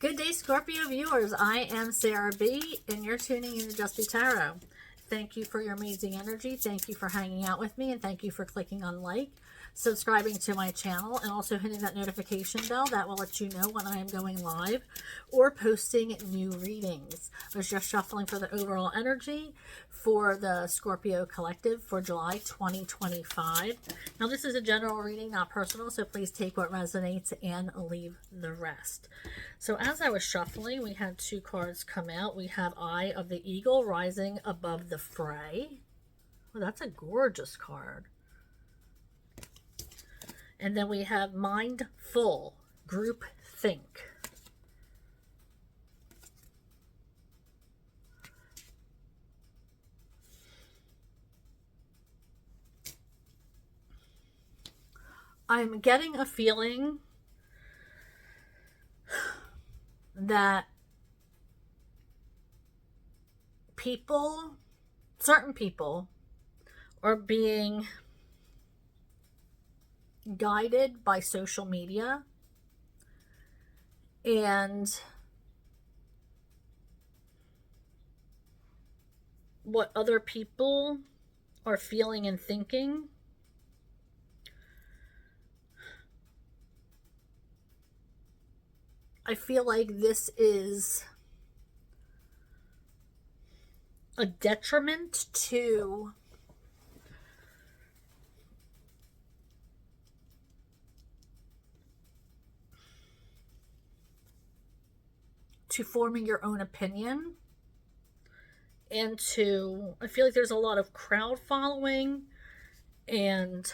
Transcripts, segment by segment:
Good day, Scorpio viewers. I am Sarah B, and you're tuning in to Just Be Tarot. Thank you for your amazing energy. Thank you for hanging out with me, and thank you for clicking on like, subscribing to my channel, and also hitting that notification bell. That will let you know when I am going live or posting new readings. I was just shuffling for the overall energy for the Scorpio collective for July 2025. Now, this is a general reading, not personal, so please take what resonates and leave the rest. So as I was shuffling, we had two cards come out. We have Eye of the Eagle rising above the fray. Oh, that's a gorgeous card. And then we have Mindful, Group Think. I'm getting a feeling that certain people are being guided by social media and what other people are feeling and thinking. I feel like this is a detriment to forming your own opinion, and I feel like there's a lot of crowd following, and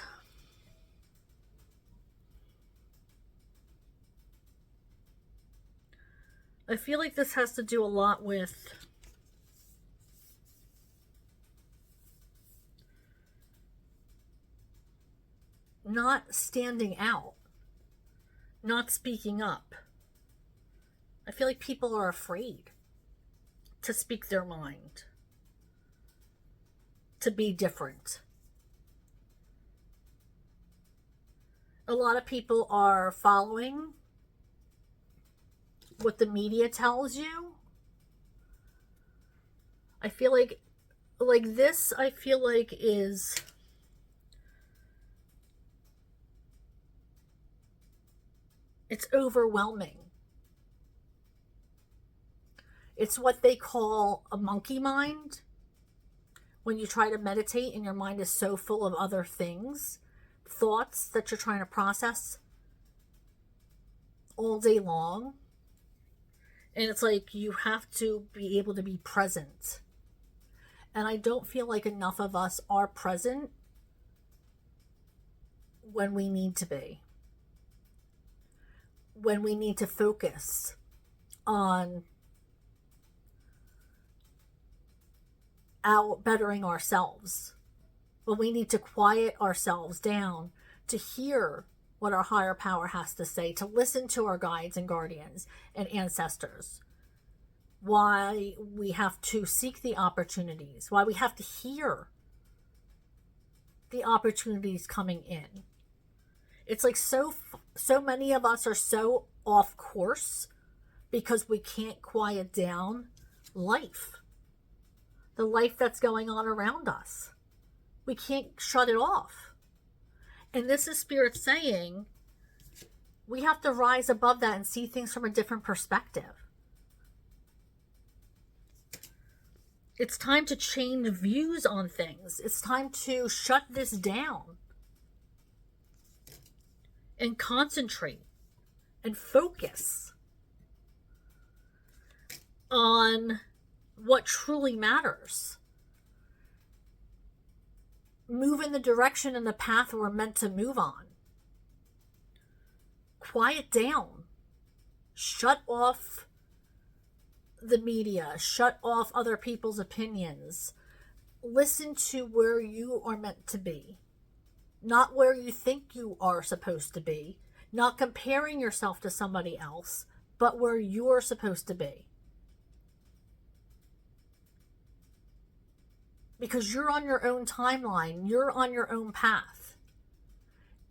I feel like this has to do a lot with not standing out, not speaking up. I feel like people are afraid to speak their mind, to be different. A lot of people are following what the media tells you. I feel like this, I feel like it's overwhelming. It's what they call a monkey mind. When you try to meditate and your mind is so full of other things, thoughts that you're trying to process all day long. And it's like you have to be able to be present. And I don't feel like enough of us are present when we need to be. When we need to focus on bettering ourselves. When we need to quiet ourselves down to hear what our higher power has to say, to listen to our guides and guardians and ancestors. Why we have to seek the opportunities, why we have to hear the opportunities coming in. It's like so many of us are so off course because we can't quiet down life. The life that's going on around us. We can't shut it off. And this is Spirit saying we have to rise above that and see things from a different perspective. It's time to change views on things. It's time to shut this down and concentrate and focus on what truly matters. Move in the direction and the path we're meant to move on. Quiet down. Shut off the media. Shut off other people's opinions. Listen to where you are meant to be. Not where you think you are supposed to be. Not comparing yourself to somebody else, but where you're supposed to be. Because you're on your own timeline. You're on your own path.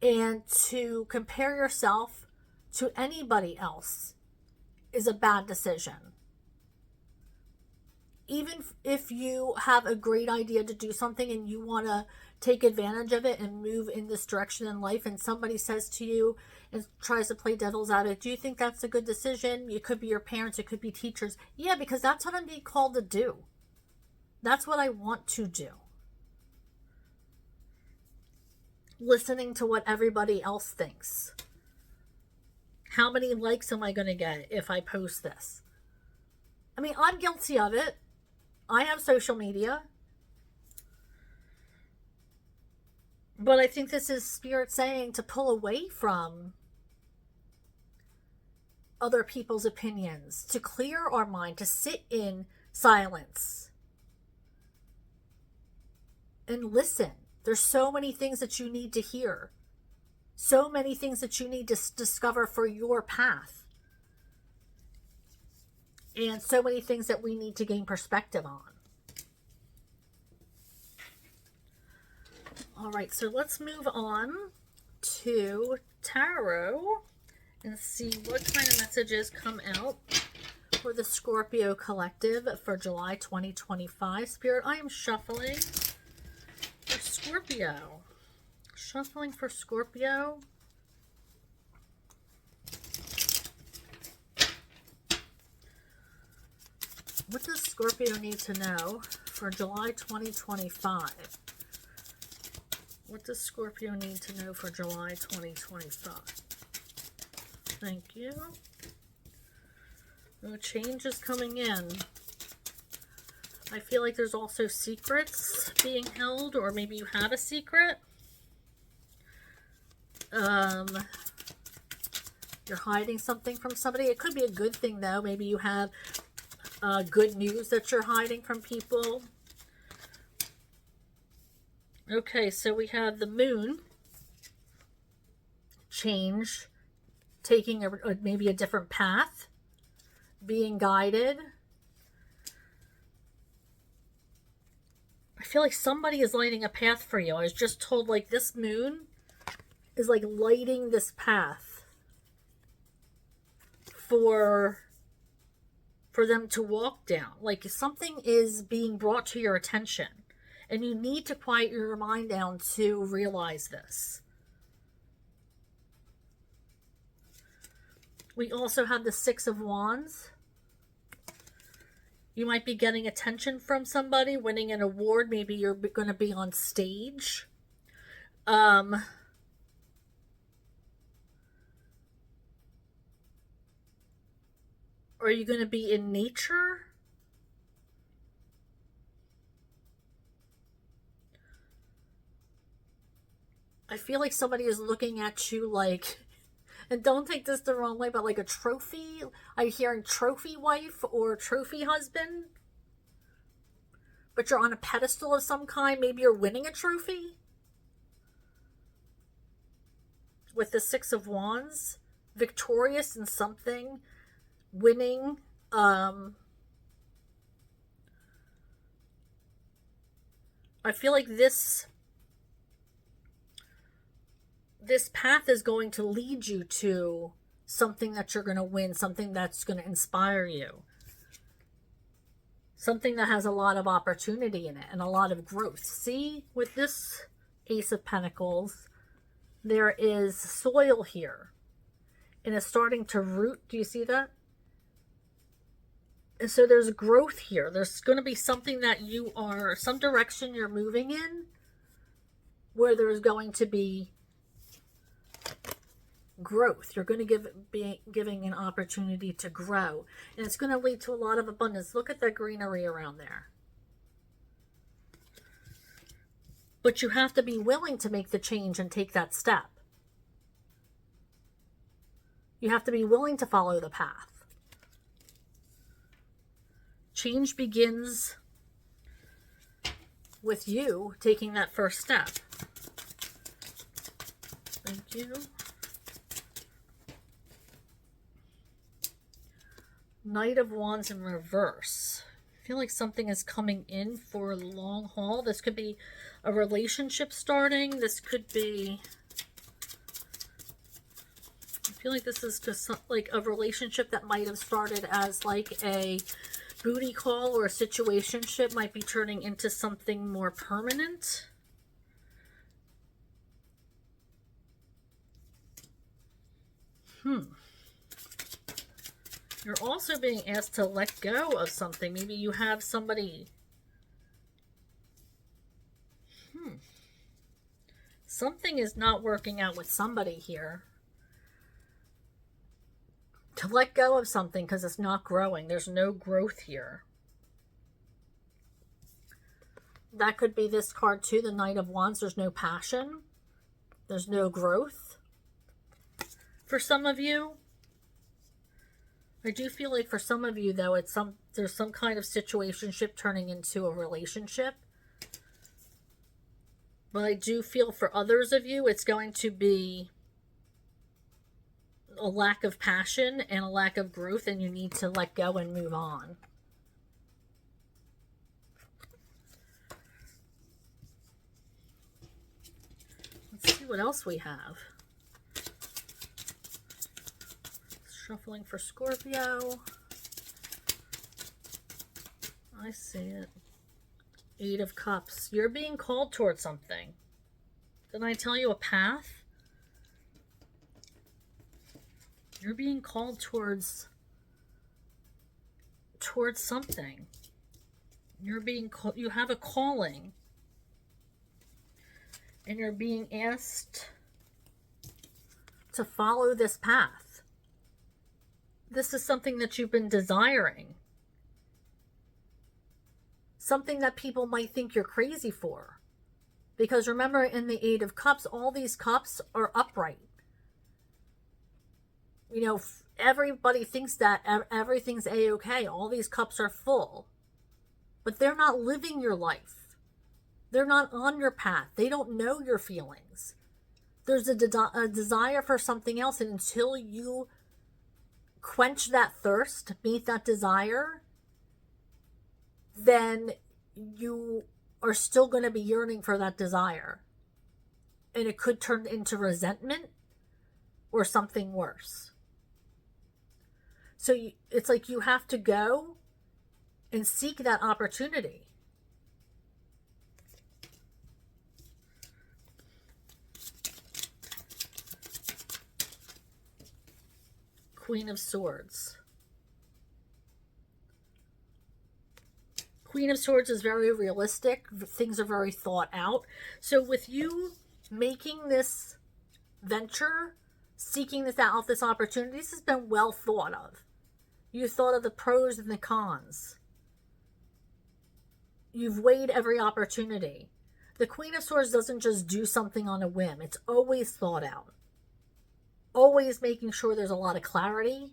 And to compare yourself to anybody else is a bad decision. Even if you have a great idea to do something and you want to take advantage of it and move in this direction in life, and somebody says to you and tries to play devil's advocate, do you think that's a good decision? It could be your parents, it could be teachers. Yeah, because that's what I'm being called to do. That's what I want to do. Listening to what everybody else thinks. How many likes am I going to get if I post this? I mean, I'm guilty of it. I have social media. But I think this is Spirit saying to pull away from other people's opinions, to clear our mind, to sit in silence and listen. There's so many things that you need to hear. So many things that you need to discover for your path. And so many things that we need to gain perspective on. All right, so let's move on to tarot and see what kind of messages come out for the Scorpio collective for July 2025. Spirit, I am shuffling for Scorpio. Shuffling for Scorpio. What does Scorpio need to know for July 2025? What does Scorpio need to know for July 2025? Thank you. No change is coming in. I feel like there's also secrets being held, or maybe you have a secret. You're hiding something from somebody. It could be a good thing, though. Maybe you have good news that you're hiding from people. Okay, so we have the moon change, taking maybe a different path, being guided. I feel like somebody is lighting a path for you. I was just told, like, this moon is like lighting this path for them to walk down. Like something is being brought to your attention, and you need to quiet your mind down to realize this. We also have the Six of Wands. You might be getting attention from somebody, winning an award. Maybe you're going to be on stage. Are you going to be in nature? I feel like somebody is looking at you like, and don't take this the wrong way, but like a trophy. I'm hearing trophy wife or trophy husband. But you're on a pedestal of some kind. Maybe you're winning a trophy. With the Six of Wands. Victorious in something. Winning. I feel like this path is going to lead you to something that you're going to win, something that's going to inspire you, something that has a lot of opportunity in it and a lot of growth. See, with this Ace of Pentacles, there is soil here, and it's starting to root. Do you see that? And so there's growth here. There's going to be something that some direction you're moving in, where there's going to be growth. You're going to be giving an opportunity to grow, and it's going to lead to a lot of abundance. Look at that greenery around there. But you have to be willing to make the change and take that step. You have to be willing to follow the path. Change begins with you taking that first step. Thank you. Knight of Wands in reverse. I feel like something is coming in for a long haul. This could be a relationship starting. This could be... I feel like this is just like a relationship that might have started as like a booty call or a situationship might be turning into something more permanent. You're also being asked to let go of something. Maybe you have somebody. Something is not working out with somebody here. To let go of something because it's not growing. There's no growth here. That could be this card too, the Knight of Wands. There's no passion. There's no growth. For some of you, I do feel like for some of you though, there's some kind of situationship turning into a relationship. But I do feel for others of you, it's going to be a lack of passion and a lack of growth, and you need to let go and move on. Let's see what else we have. Shuffling for Scorpio. I see it. 8 of Cups. You're being called towards something. Didn't I tell you a path? You're being called towards something. You have a calling. And you're being asked to follow this path. This is something that you've been desiring. Something that people might think you're crazy for. Because remember, in the 8 of Cups, all these cups are upright. You know, everybody thinks that everything's a-okay. All these cups are full. But they're not living your life. They're not on your path. They don't know your feelings. There's a desire for something else, and until you quench that thirst, meet that desire, then you are still going to be yearning for that desire. And it could turn into resentment or something worse. So it's like you have to go and seek that opportunity. Queen of Swords. Queen of Swords is very realistic. Things are very thought out. So with you making this venture, seeking this out, this opportunity, this has been well thought of. You thought of the pros and the cons. You've weighed every opportunity. The Queen of Swords doesn't just do something on a whim. It's always thought out. Always making sure there's a lot of clarity.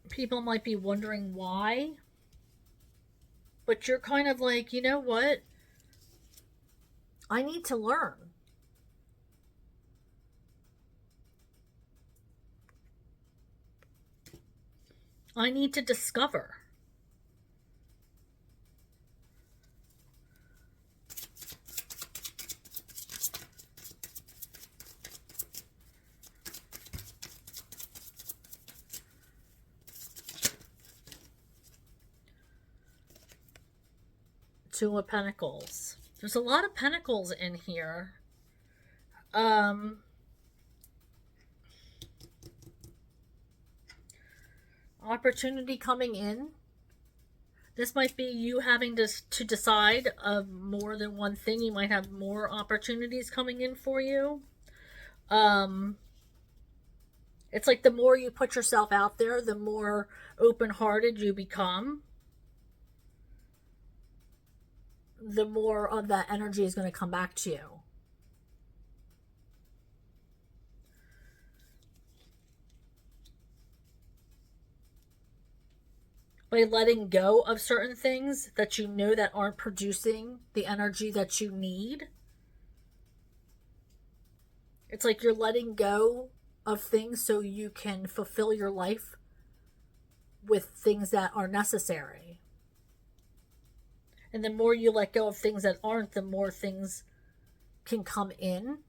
People might be wondering why, but you're kind of like, you know what? I need to learn. I need to discover. Two of Pentacles. There's a lot of Pentacles in here. Opportunity coming in. This might be you having to decide of more than one thing. You might have more opportunities coming in for you. It's like the more you put yourself out there, the more open-hearted you become. The more of that energy is going to come back to you. By letting go of certain things that you know that aren't producing the energy that you need. It's like you're letting go of things so you can fulfill your life with things that are necessary. And the more you let go of things that aren't, the more things can come in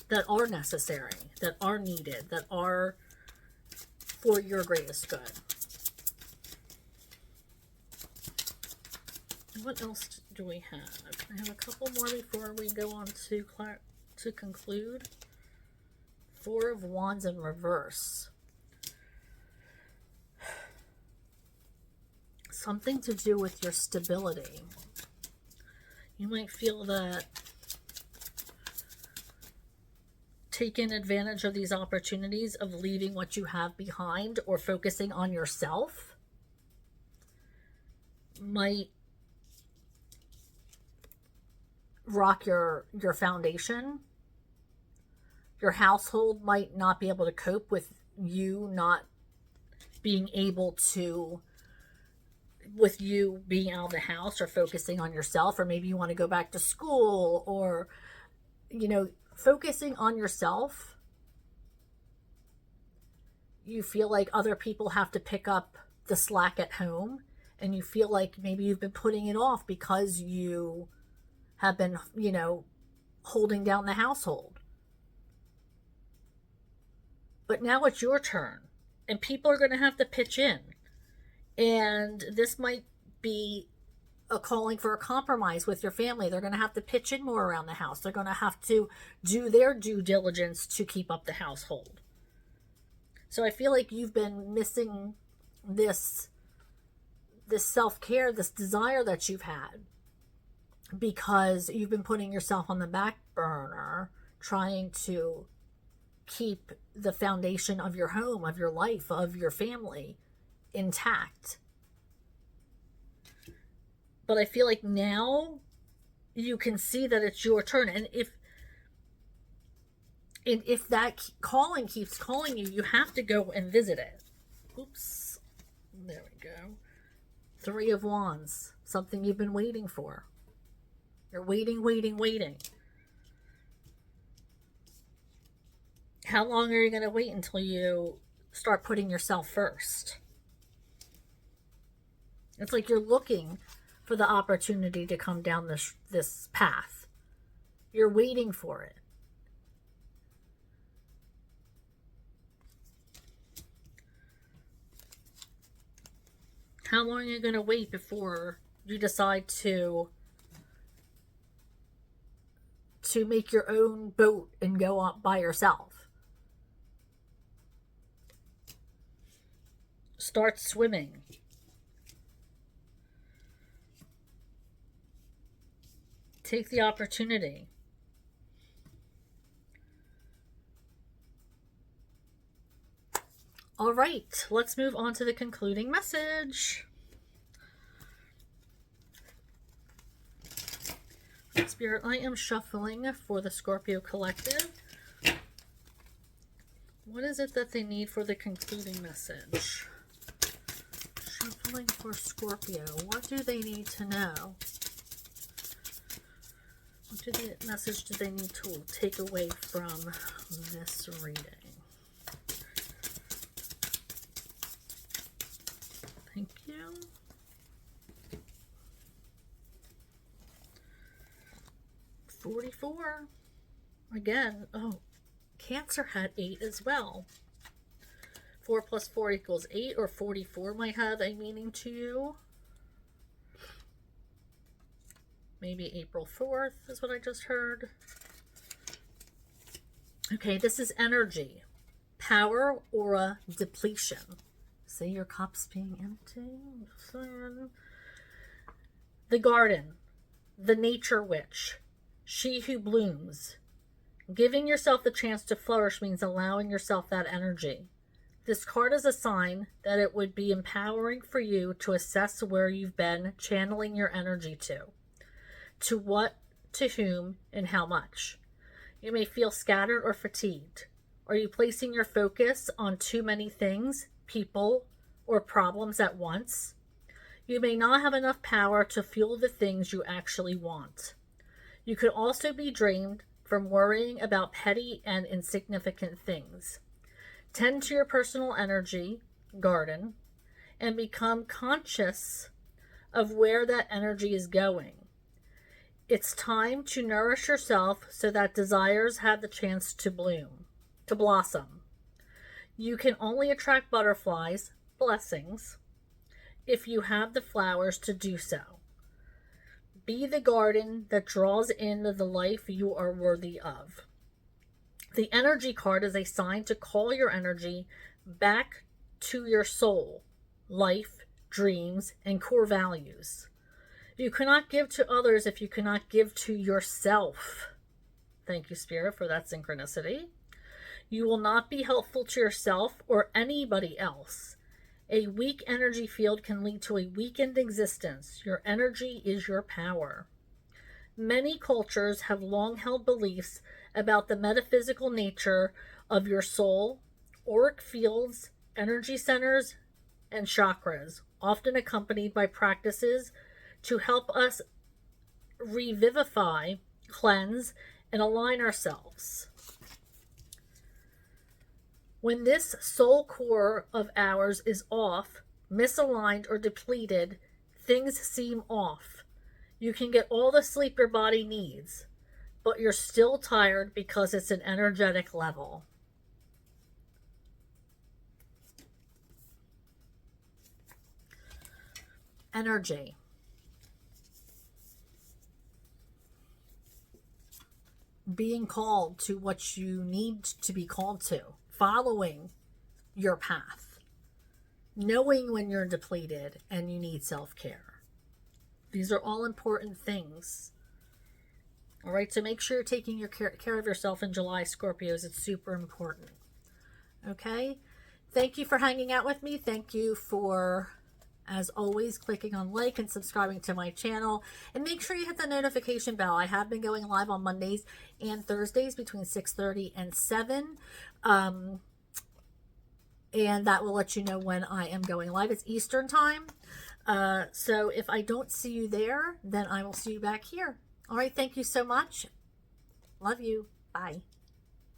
that are necessary, that are needed, that are for your greatest good. And what else do we have? I have a couple more before we go on to conclude. Four of Wands in reverse. Something to do with your stability. You might feel that taking advantage of these opportunities of leaving what you have behind or focusing on yourself might rock your foundation. Your household might not be able to cope with you not being able to, with you being out of the house or focusing on yourself, or maybe you want to go back to school, or, focusing on yourself. You feel like other people have to pick up the slack at home, and you feel like maybe you've been putting it off because you have been, holding down the household. But now it's your turn, and people are going to have to pitch in. And this might be a calling for a compromise with your family. They're going to have to pitch in more around the house. They're going to have to do their due diligence to keep up the household. So I feel like you've been missing this self-care, this desire that you've had, because you've been putting yourself on the back burner, trying to keep the foundation of your home, of your life, of your family intact. But I feel like now you can see that it's your turn. And if that calling keeps calling you, you have to go and visit it. Oops. There we go. Three of Wands. Something you've been waiting for. You're waiting. How long are you going to wait until you start putting yourself first? It's like you're looking for the opportunity to come down this path. You're waiting for it. How long are you going to wait before you decide to make your own boat and go up by yourself? Start swimming. Take the opportunity. All right, let's move on to the concluding message. Spirit, I am shuffling for the Scorpio collective. What is it that they need for the concluding message? Shuffling for Scorpio. What do they need to know? What message do they need to take away from this reading? Thank you. $44. Again, Cancer had 8 as well. 4 plus 4 equals 8, or 44 might have a meaning to you. Maybe April 4th is what I just heard. Okay, this is energy. Power, aura, depletion. See your cups being empty. The garden. The nature witch. She who blooms. Giving yourself the chance to flourish means allowing yourself that energy. This card is a sign that it would be empowering for you to assess where you've been channeling your energy to what, to whom, and how much. You may feel scattered or fatigued. Are you placing your focus on too many things, people, or problems at once? You may not have enough power to fuel the things you actually want. You could also be drained from worrying about petty and insignificant things. Tend to your personal energy, garden, and become conscious of where that energy is going. It's time to nourish yourself so that desires have the chance to bloom, to blossom. You can only attract butterflies, blessings, if you have the flowers to do so. Be the garden that draws in the life you are worthy of. The energy card is a sign to call your energy back to your soul, life, dreams, and core values. You cannot give to others if you cannot give to yourself. Thank you, Spirit, for that synchronicity. You will not be helpful to yourself or anybody else. A weak energy field can lead to a weakened existence. Your energy is your power. Many cultures have long held beliefs about the metaphysical nature of your soul, auric fields, energy centers, and chakras, often accompanied by practices to help us revivify, cleanse, and align ourselves. When this soul core of ours is off, misaligned, or depleted, things seem off. You can get all the sleep your body needs, but you're still tired because it's an energetic level. Energy. Being called to what you need to be called to, following your path, knowing when you're depleted and you need self-care. These are all important things. All right, so make sure you're taking your care of yourself in July, Scorpios. It's super important. Okay, thank you for hanging out with me. Thank you for, as always, clicking on like and subscribing to my channel. And make sure you hit the notification bell. I have been going live on Mondays and Thursdays between 6:30 and 7. And that will let you know when I am going live. It's Eastern time. So if I don't see you there, then I will see you back here. All right, thank you so much. Love you. Bye.